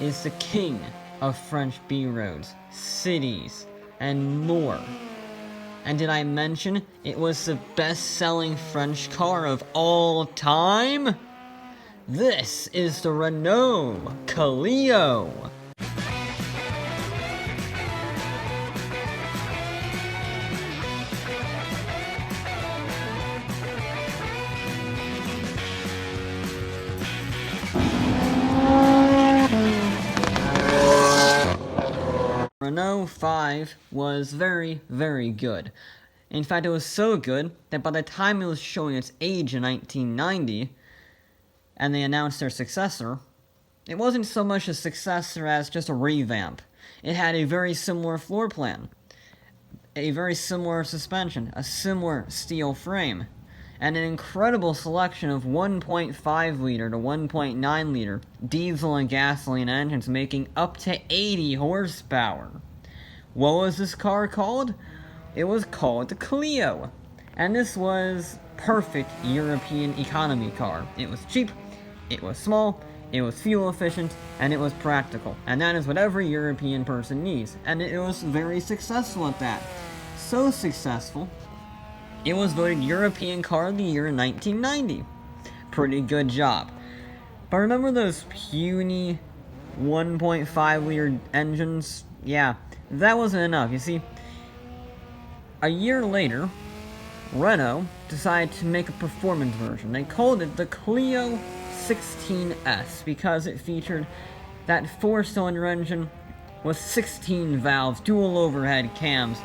is the king of French B-roads, cities, and more. And did I mention it was the best-selling French car of all time? This is the Renault Clio. Renault 5 was very, very good. In fact, it was so good that by the time it was showing its age in 1990, and they announced their successor, it wasn't so much a successor as just a revamp. It had a very similar floor plan, a very similar suspension, a similar steel frame, and an incredible selection of 1.5 liter to 1.9 liter diesel and gasoline engines making up to 80 horsepower. What was this car called? It was called the Clio, and this was perfect European economy car. It was cheap, it was small, it was fuel efficient, and it was practical, and that is what every European person needs, and it was very successful at that. So successful, it was voted European Car of the Year in 1990. Pretty good job. But remember those puny 1.5 liter engines? Yeah, that wasn't enough. You see, a year later, Renault decided to make a performance version. They called it the Clio 16S because it featured that 4-cylinder engine with 16 valves, dual overhead cams,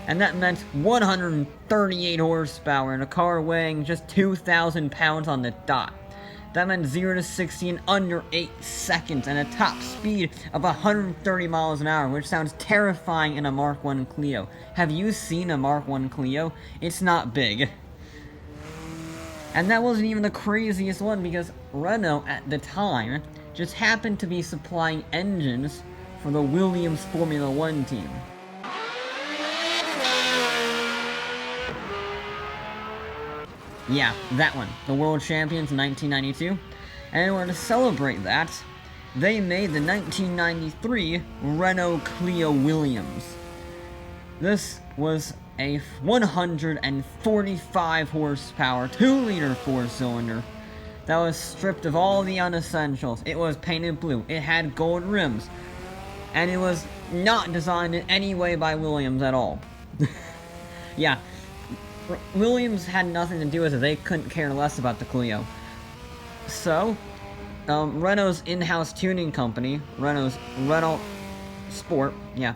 and that meant 138 horsepower in a car weighing just 2,000 pounds on the dot. That meant 0 to 60 in under 8 seconds and a top speed of 130 miles an hour, which sounds terrifying in a Mark I Clio. Have you seen a Mark I Clio? It's not big. And that wasn't even the craziest one, because Renault at the time just happened to be supplying engines for the Williams Formula One team. Yeah, that one. The World Champions in 1992. And in order to celebrate that, they made the 1993 Renault Clio Williams. This was a 145 horsepower, 2-liter 4-cylinder that was stripped of all the unessentials. It was painted blue, it had gold rims, and it was not designed in any way by Williams at all. Yeah. Williams had nothing to do with it. They couldn't care less about the Clio. So, Renault's in-house tuning company, Renault Sport, yeah,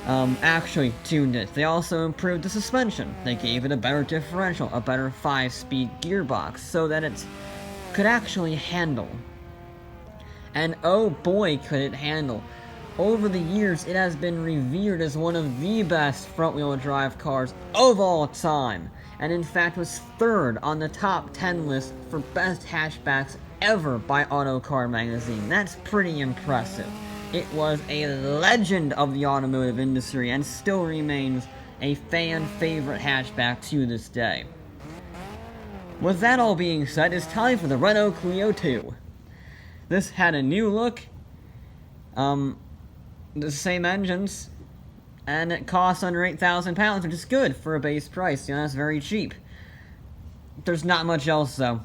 actually tuned it. They also improved the suspension. They gave it a better differential, a better 5-speed gearbox, so that it could actually handle. And oh boy, could it handle. Over the years, it has been revered as one of the best front-wheel drive cars of all time, and in fact was third on the top 10 list for best hatchbacks ever by Autocar magazine. That's pretty impressive. It was a legend of the automotive industry and still remains a fan-favorite hatchback to this day. With that all being said, it's time for the Renault Clio 2. This had a new look, the same engines, and it costs under 8,000 pounds, which is good for a base price. You know, that's very cheap. There's not much else, though,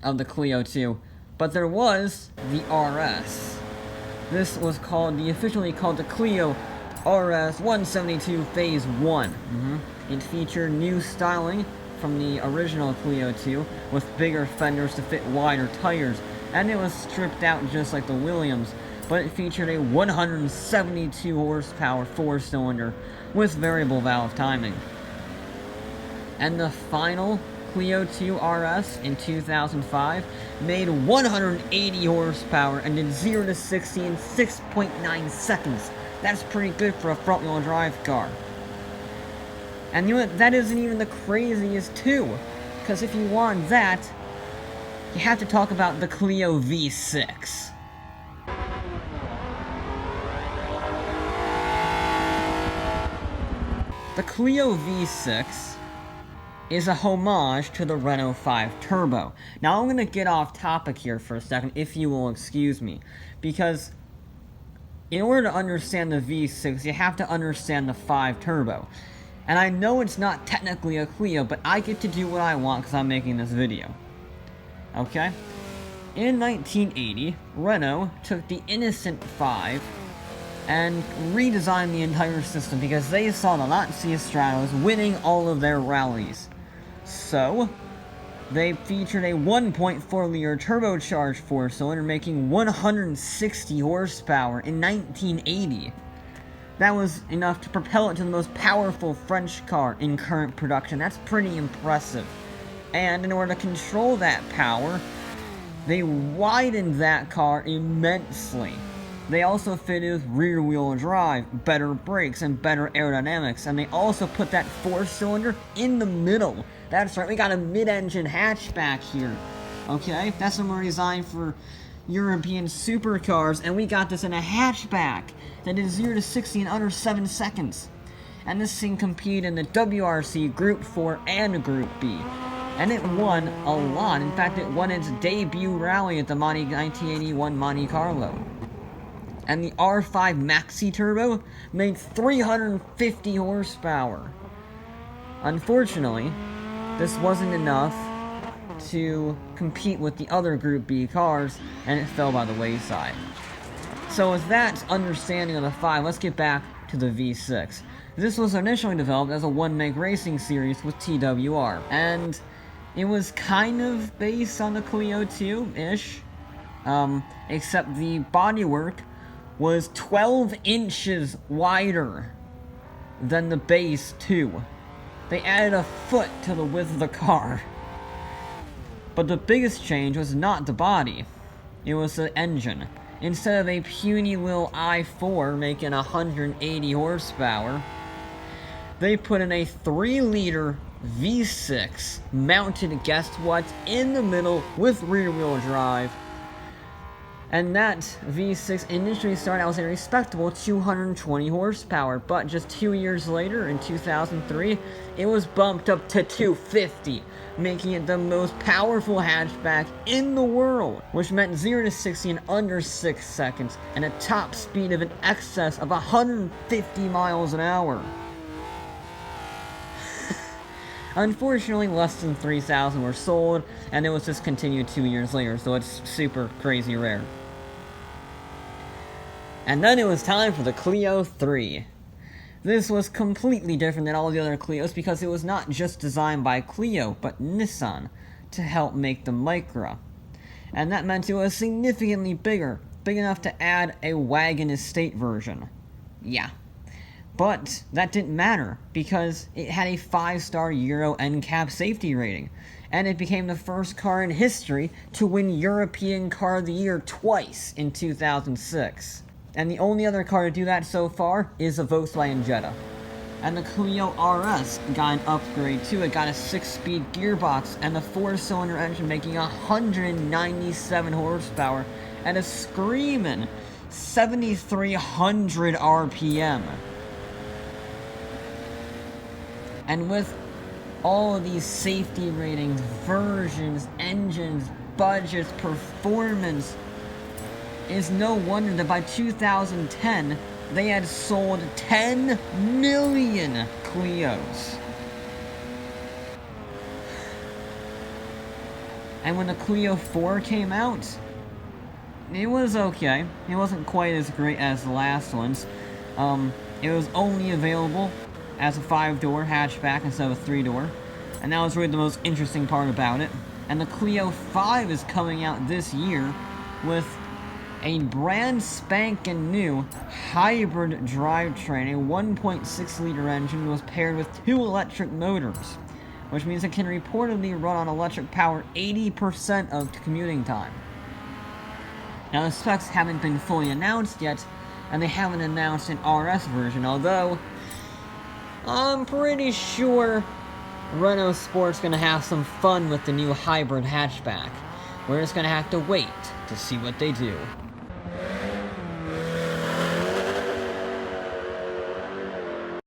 of the Clio 2, but there was the RS. This was officially called the Clio RS 172 Phase 1. It featured new styling from the original Clio 2, with bigger fenders to fit wider tires, and it was stripped out just like the Williams, but it featured a 172 horsepower 4-cylinder with variable valve timing. And the final Clio 2 RS in 2005 made 180 horsepower and did 0 to 60 in 6.9 seconds. That's pretty good for a front-wheel drive car. And you know what, that isn't even the craziest too, because if you want that, you have to talk about the Clio V6. The Clio V6 is a homage to the Renault 5 Turbo. Now I'm going to get off topic here for a second, if you will excuse me, because in order to understand the V6, you have to understand the 5 Turbo. And I know it's not technically a Clio, but I get to do what I want because I'm making this video. Okay? In 1980, Renault took the innocent 5 and redesigned the entire system because they saw the Lancia Stratos winning all of their rallies. So, they featured a 1.4-liter turbocharged 4-cylinder making 160 horsepower in 1980. That was enough to propel it to the most powerful French car in current production. That's pretty impressive. And in order to control that power, they widened that car immensely. They also fitted with rear-wheel drive, better brakes, and better aerodynamics, and they also put that 4-cylinder in the middle. That's right, we got a mid-engine hatchback here. Okay, that's more designed for European supercars, and we got this in a hatchback that did 0 to 60 in under 7 seconds. And this thing competed in the WRC Group 4 and Group B. And it won a lot. In fact, it won its debut rally at the 1981 Monte Carlo. And the R5 Maxi Turbo made 350 horsepower. Unfortunately, this wasn't enough to compete with the other Group B cars, and it fell by the wayside. So with that understanding of the 5, let's get back to the V6. This was initially developed as a one-make racing series with TWR, and it was kind of based on the Clio 2-ish, except the bodywork was 12 inches wider than the base 2. They added a foot to the width of the car. But the biggest change was not the body, it was the engine. Instead of a puny little i4 making 180 horsepower, they put in a 3-liter V6 mounted, guess what, in the middle with rear-wheel drive. And that V6 initially started out as a respectable 220 horsepower, but just 2 years later, in 2003, it was bumped up to 250, making it the most powerful hatchback in the world, which meant 0 to 60 in under 6 seconds, and a top speed of in excess of 150 miles an hour. Unfortunately, less than 3,000 were sold, and it was discontinued 2 years later, so it's super crazy rare. And then it was time for the Clio 3. This was completely different than all the other Clios because it was not just designed by Clio, but Nissan, to help make the Micra. And that meant it was significantly bigger, big enough to add a wagon estate version. Yeah. But that didn't matter, because it had a 5-star Euro NCAP safety rating, and it became the first car in history to win European Car of the Year twice in 2006. And the only other car to do that so far is a Volkswagen Jetta. And the Clio RS got an upgrade too. It got a 6-speed gearbox and a 4-cylinder engine making 197 horsepower and a screaming 7,300 RPM. And with all of these safety ratings, versions, engines, budgets, performance, it's no wonder that by 2010, they had sold 10 million Clios. And when the Clio 4 came out, it was okay. It wasn't quite as great as the last ones. It was only available as a 5-door hatchback instead of a 3-door. And that was really the most interesting part about it. And the Clio 5 is coming out this year with a brand spanking new hybrid drivetrain. A 1.6-liter engine was paired with 2 electric motors, which means it can reportedly run on electric power 80% of commuting time. Now the specs haven't been fully announced yet, and they haven't announced an RS version, although I'm pretty sure Renault Sport's gonna have some fun with the new hybrid hatchback. We're just gonna have to wait to see what they do.